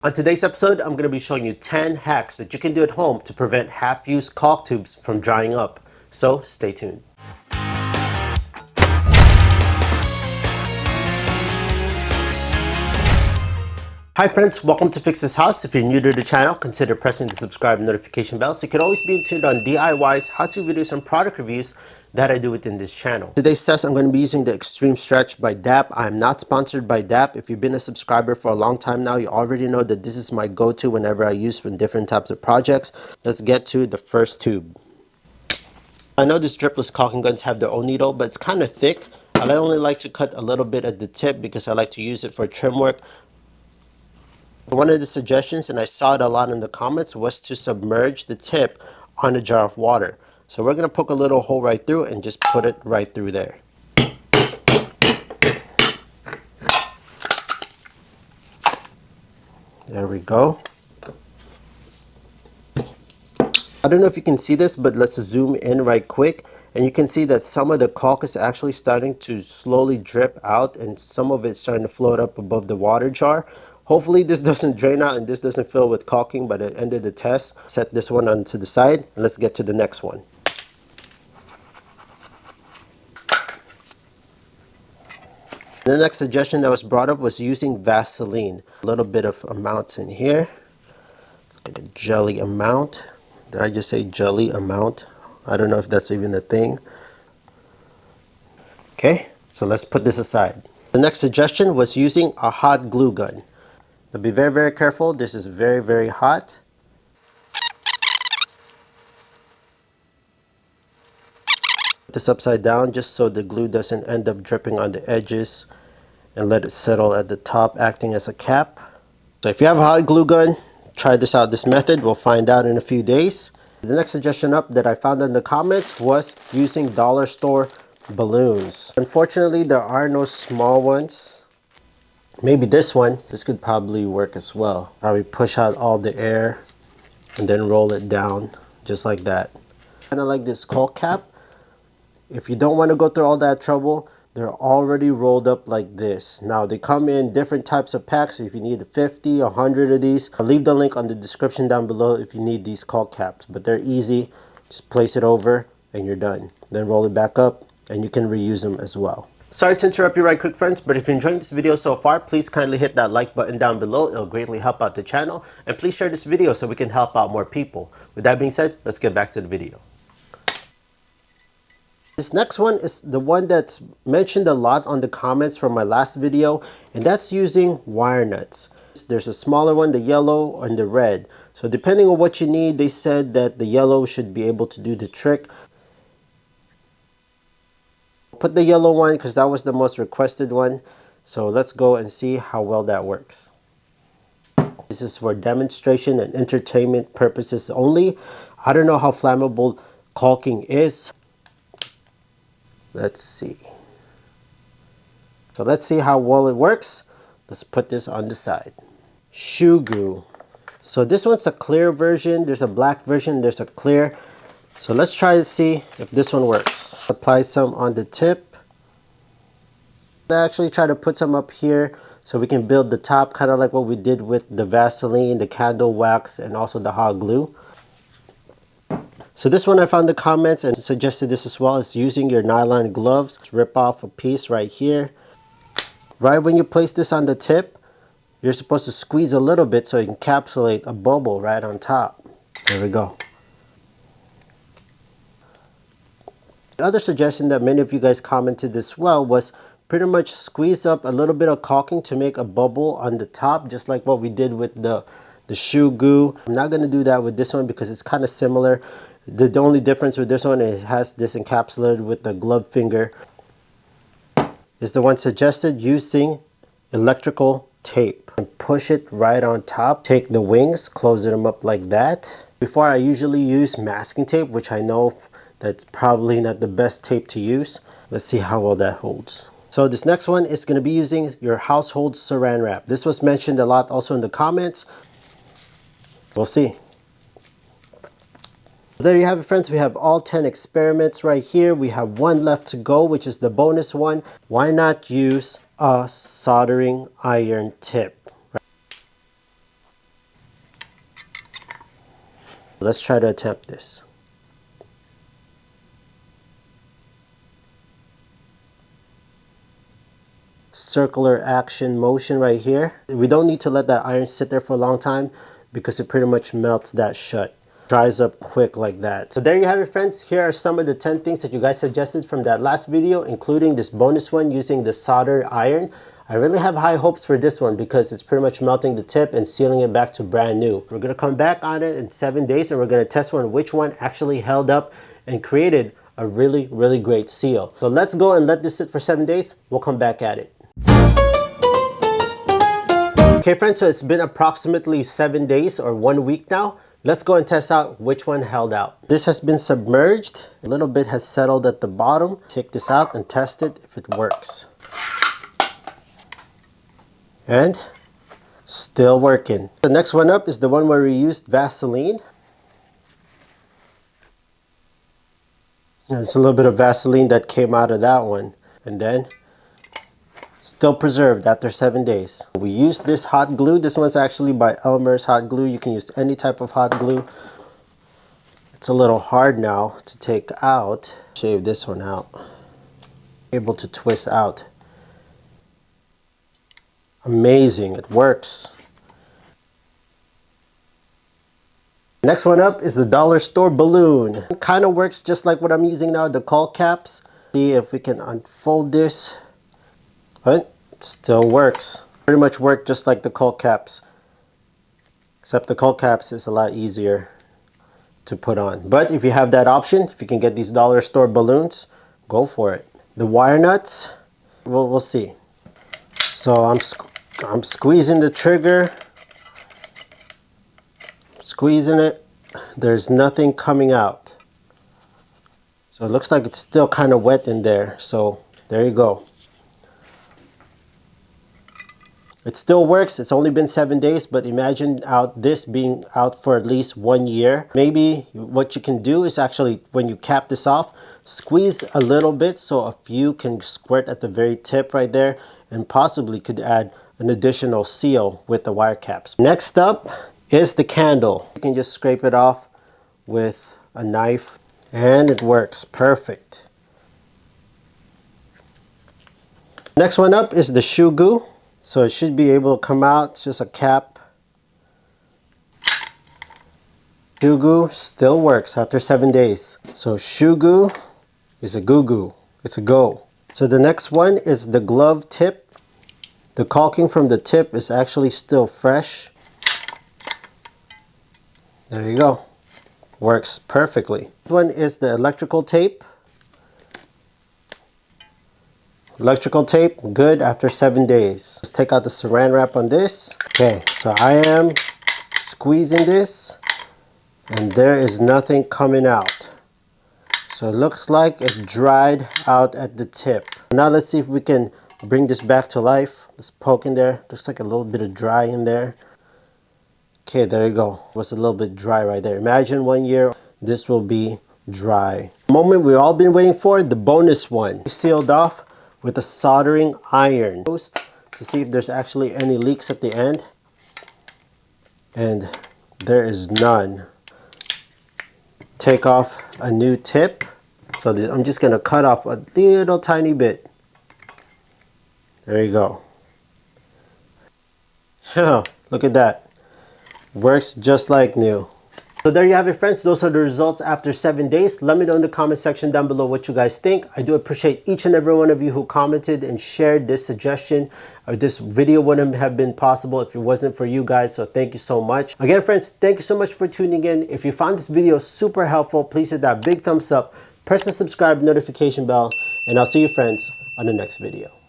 On today's episode, I'm going to be showing you 10 hacks that you can do at home to prevent half-used caulk tubes from drying up. So stay tuned. Hi friends, welcome to Fix This House. If you're new to the channel, consider pressing the subscribe and notification bell so you can always be in tune on DIYs, how-to videos, and product reviews that I do within this channel. Today's test, I'm going to be using the Extreme Stretch by DAP. I'm not sponsored by DAP. If you've been a subscriber for a long time now, you already know that this is my go-to whenever I use for different types of projects. Let's get to the first tube. I know these dripless caulking guns have their own needle, but it's kind of thick. I only like to cut a little bit at the tip because I like to use it for trim work. One of the suggestions, and I saw it a lot in the comments, was to submerge the tip on a jar of water. So we're going to poke a little hole right through and just put it right through there. There we go. I don't know if you can see this, but let's zoom in right quick. And you can see that some of the caulk is actually starting to slowly drip out and some of it's starting to float up above the water jar. Hopefully this doesn't drain out and this doesn't fill with caulking by the end of the test. Set this one onto the side and let's get to the next one. The next suggestion that was brought up was using Vaseline. A little bit of amount in here, like a jelly amount. Did I just say jelly amount? I don't know if that's even a thing. Okay, so let's put this aside. The next suggestion was using a hot glue gun. Now be very, very careful. This is very, very hot. Put this upside down just so the glue doesn't end up dripping on the edges, and let it settle at the top, acting as a cap. So if you have a hot glue gun, try this out, this method. We'll find out in a few days. The next suggestion up that I found in the comments was using dollar store balloons. Unfortunately, there are no small ones. Maybe this could probably work as well. Probably push out all the air and then roll it down just like that. Kind of like this caulk cap. If you don't want to go through all that trouble, they're already rolled up like this. Now they come in different types of packs. So if you need 50, 100 of these, I'll leave the link on the description down below if you need these caulk caps. But they're easy. Just place it over and you're done. Then roll it back up and you can reuse them as well. Sorry to interrupt you right quick friends, but if you're enjoying this video so far, please kindly hit that like button down below. It'll greatly help out the channel. And please share this video so we can help out more people. With that being said, let's get back to the video. This next one is the one that's mentioned a lot on the comments from my last video, and that's using wire nuts. There's a smaller one, the yellow and the red. So depending on what you need, they said that the yellow should be able to do the trick. Put the yellow one because that was the most requested one. So let's go and see how well that works. This is for demonstration and entertainment purposes only. I don't know how flammable caulking is. Let's see. So let's see how well it works. Let's put this on the side. Shoe glue. So this one's a clear version. There's a black version. There's a clear. So let's try to see if this one works. Apply some on the tip. I actually try to put some up here so we can build the top, kind of like what we did with the Vaseline, the candle wax, and also the hot glue. So this one I found the comments and suggested this as well, is using your nylon gloves. Just rip off a piece right here. Right when you place this on the tip, you're supposed to squeeze a little bit so you can encapsulate a bubble right on top. There we go. The other suggestion that many of you guys commented as well was pretty much squeeze up a little bit of caulking to make a bubble on the top, just like what we did with the shoe glue. I'm not going to do that with this one because it's kind of similar. The only difference with this one is it has this encapsulated with the glove finger. Is the one suggested using electrical tape. And push it right on top. Take the wings, close them up like that. Before I usually use masking tape, which I know that's probably not the best tape to use. Let's see how well that holds. So this next one is going to be using your household saran wrap. This was mentioned a lot also in the comments. We'll see. There you have it friends, we have all 10 experiments right here. We have one left to go, which is the bonus one. Why not use a soldering iron tip? Let's try to attempt this. Circular action motion right here. We don't need to let that iron sit there for a long time because it pretty much melts that shut. Dries up quick like that. So there you have it, friends. Here are some of the 10 things that you guys suggested from that last video, including this bonus one using the solder iron. I really have high hopes for this one because it's pretty much melting the tip and sealing it back to brand new. We're going to come back on it in 7 days and we're going to test which one actually held up and created a really, really great seal. So let's go and let this sit for 7 days. We'll come back at it. Okay friends, so it's been approximately 7 days or 1 week now. Let's go and test out which one held out. This has been submerged. A little bit has settled at the bottom. Take this out and test it if it works. And still working. The next one up is the one where we used Vaseline. There's a little bit of Vaseline that came out of that one. And then still preserved after 7 days. We used this hot glue. This one's actually by Elmer's hot glue. You can use any type of hot glue. It's a little hard now to take out. Shave this one out. Able to twist out. Amazing, it works. Next one up is the dollar store balloon. It kind of works just like what I'm using now, the caulk caps. See if we can unfold this. But it still works. Pretty much work just like the caulk caps. Except the caulk caps is a lot easier to put on. But if you have that option, if you can get these dollar store balloons, go for it. The wire nuts, we'll see. So I'm squeezing the trigger. Squeezing it. There's nothing coming out. So it looks like it's still kind of wet in there. So there you go. It still works. It's only been 7 days, but imagine this being out for at least 1 year. Maybe what you can do is actually, when you cap this off, squeeze a little bit so a few can squirt at the very tip right there, and possibly could add an additional seal with the wire caps. Next up is the candle. You can just scrape it off with a knife and it works perfect. Next one up is the shoe glue. So it should be able to come out. It's just a cap. Shoe glue still works after 7 days. So shoe glue is a goo-goo. It's a go. So the next one is the glove tip. The caulking from the tip is actually still fresh. There you go. Works perfectly. This one is the electrical tape. Electrical tape, good after 7 days. Let's take out the saran wrap on this. Okay, so I am squeezing this and there is nothing coming out. So it looks like it dried out at the tip. Now let's see if we can bring this back to life. Let's poke in there. Looks like a little bit of dry in there. Okay, there you go. It was a little bit dry right there. Imagine 1 year, this will be dry. The moment we've all been waiting for, the bonus one. Sealed off with a soldering iron to see if there's actually any leaks at the end, and there is none. Take off a new tip. So I'm just going to cut off a little tiny bit. There you go. Look at that. Works just like new. So there you have it, friends. Those are the results after 7 days. Let me know in the comment section down below what you guys think. I do appreciate each and every one of you who commented and shared this suggestion. This video wouldn't have been possible if it wasn't for you guys. So thank you so much. Again, friends, thank you so much for tuning in. If you found this video super helpful, please hit that big thumbs up, press the subscribe notification bell, and I'll see you friends on the next video.